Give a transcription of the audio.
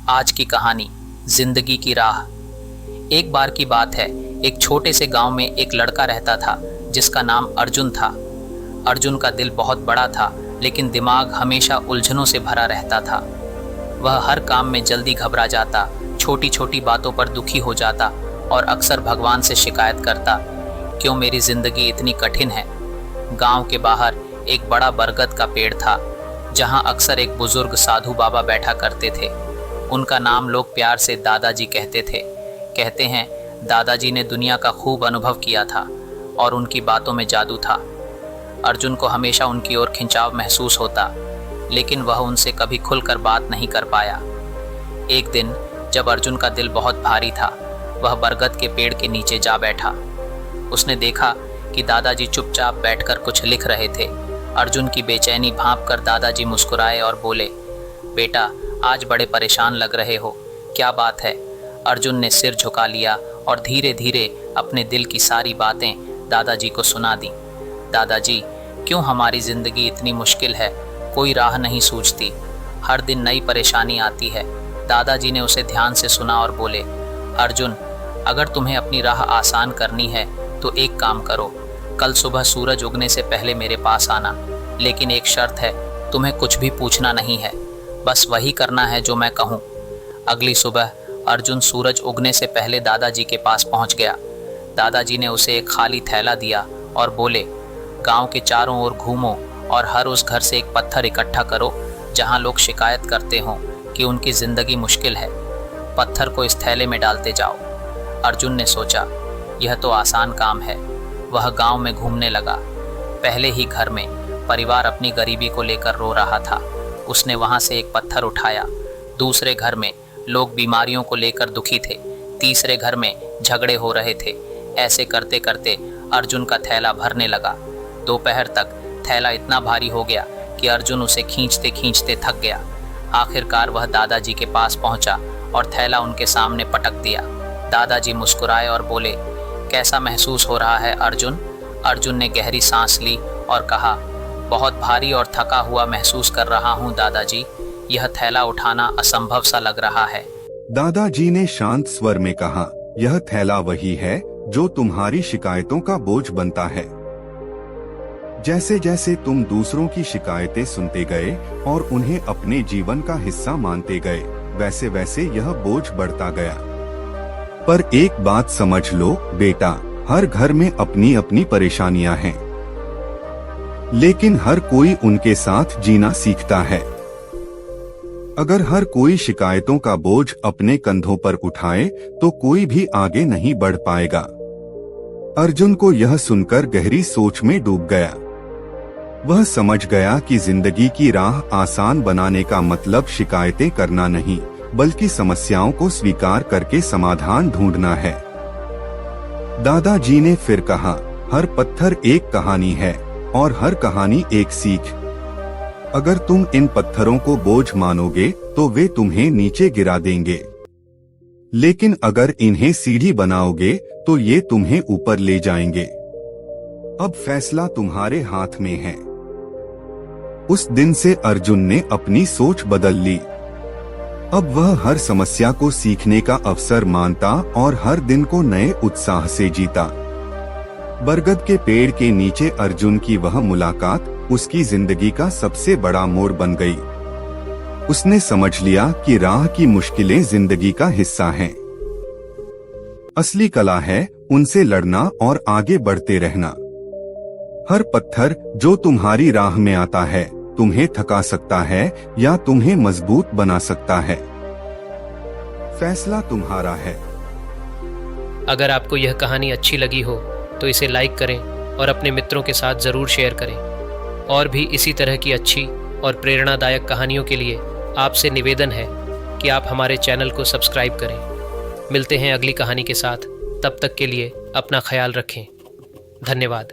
आज की कहानी जिंदगी की राह। एक बार की बात है, एक छोटे से गांव में एक लड़का रहता था जिसका नाम अर्जुन था। अर्जुन का दिल बहुत बड़ा था, लेकिन दिमाग हमेशा उलझनों से भरा रहता था। वह हर काम में जल्दी घबरा जाता, छोटी छोटी बातों पर दुखी हो जाता और अक्सर भगवान से शिकायत करता, क्यों मेरी जिंदगी इतनी कठिन है। गांव के बाहर एक बड़ा बरगद का पेड़ था, जहां अक्सर एक बुजुर्ग साधु बाबा बैठा करते थे। उनका नाम लोग प्यार से दादाजी कहते थे। कहते हैं दादाजी ने दुनिया का खूब अनुभव किया था और उनकी बातों में जादू था। अर्जुन को हमेशा उनकी ओर खिंचाव महसूस होता, लेकिन वह उनसे कभी खुलकर बात नहीं कर पाया। एक दिन जब अर्जुन का दिल बहुत भारी था, वह बरगद के पेड़ के नीचे जा बैठा। उसने देखा कि दादाजी चुपचाप बैठकर कुछ लिख रहे थे। अर्जुन की बेचैनी भांपकर दादाजी मुस्कुराए और बोले, बेटा आज बड़े परेशान लग रहे हो, क्या बात है। अर्जुन ने सिर झुका लिया और धीरे धीरे अपने दिल की सारी बातें दादाजी को सुना दी। दादाजी, क्यों हमारी जिंदगी इतनी मुश्किल है, कोई राह नहीं सूझती, हर दिन नई परेशानी आती है। दादाजी ने उसे ध्यान से सुना और बोले, अर्जुन अगर तुम्हें अपनी राह आसान करनी है तो एक काम करो, कल सुबह सूरज उगने से पहले मेरे पास आना। लेकिन एक शर्त है, तुम्हें कुछ भी पूछना नहीं है, बस वही करना है जो मैं कहूँ। अगली सुबह अर्जुन सूरज उगने से पहले दादाजी के पास पहुँच गया। दादाजी ने उसे एक खाली थैला दिया और बोले, गांव के चारों ओर घूमो और हर उस घर से एक पत्थर इकट्ठा करो जहां लोग शिकायत करते हों कि उनकी जिंदगी मुश्किल है। पत्थर को इस थैले में डालते जाओ। अर्जुन ने सोचा, यह तो आसान काम है। वह गांव में घूमने लगा। पहले ही घर में परिवार अपनी गरीबी को लेकर रो रहा था। उसने वहां से एक पत्थर उठाया। दूसरे घर में लोग बीमारियों को लेकर दुखी थे। तीसरे घर में झगड़े हो रहे थे। ऐसे करते करते अर्जुन का थैला भरने लगा। दोपहर तक थैला इतना भारी हो गया कि अर्जुन उसे खींचते खींचते थक गया। आखिरकार वह दादाजी के पास पहुंचा और थैला उनके सामने पटक दिया। दादाजी मुस्कुराए और बोले, कैसा महसूस हो रहा है अर्जुन। अर्जुन ने गहरी सांस ली और कहा, बहुत भारी और थका हुआ महसूस कर रहा हूँ दादाजी, यह थैला उठाना असंभव सा लग रहा है। दादाजी ने शांत स्वर में कहा, यह थैला वही है जो तुम्हारी शिकायतों का बोझ बनता है। जैसे जैसे तुम दूसरों की शिकायतें सुनते गए और उन्हें अपने जीवन का हिस्सा मानते गए, वैसे वैसे यह बोझ बढ़ता गया। पर एक बात समझ लो बेटा, हर घर में अपनी अपनी परेशानियां हैं, लेकिन हर कोई उनके साथ जीना सीखता है। अगर हर कोई शिकायतों का बोझ अपने कंधों पर उठाए तो कोई भी आगे नहीं बढ़ पाएगा। अर्जुन को यह सुनकर गहरी सोच में डूब गया। वह समझ गया कि जिंदगी की राह आसान बनाने का मतलब शिकायतें करना नहीं, बल्कि समस्याओं को स्वीकार करके समाधान ढूंढना है। दादाजी ने फिर कहा, हर पत्थर एक कहानी है और हर कहानी एक सीख। अगर तुम इन पत्थरों को बोझ मानोगे तो वे तुम्हें नीचे गिरा देंगे, लेकिन अगर इन्हें सीढ़ी बनाओगे तो ये तुम्हें ऊपर ले जाएंगे। अब फैसला तुम्हारे हाथ में है। उस दिन से अर्जुन ने अपनी सोच बदल ली। अब वह हर समस्या को सीखने का अवसर मानता और हर दिन को नए उत्साह से जीता। बरगद के पेड़ के नीचे अर्जुन की वह मुलाकात उसकी जिंदगी का सबसे बड़ा मोड़ बन गई। उसने समझ लिया कि राह की मुश्किलें जिंदगी का हिस्सा हैं। असली कला है उनसे लड़ना और आगे बढ़ते रहना। हर पत्थर जो तुम्हारी राह में आता है तुम्हें थका सकता है या तुम्हें मजबूत बना सकता है। फैसला तुम्हारा है। अगर आपको यह कहानी अच्छी लगी हो तो इसे लाइक करें और अपने मित्रों के साथ ज़रूर शेयर करें। और भी इसी तरह की अच्छी और प्रेरणादायक कहानियों के लिए आपसे निवेदन है कि आप हमारे चैनल को सब्सक्राइब करें। मिलते हैं अगली कहानी के साथ, तब तक के लिए अपना ख्याल रखें। धन्यवाद।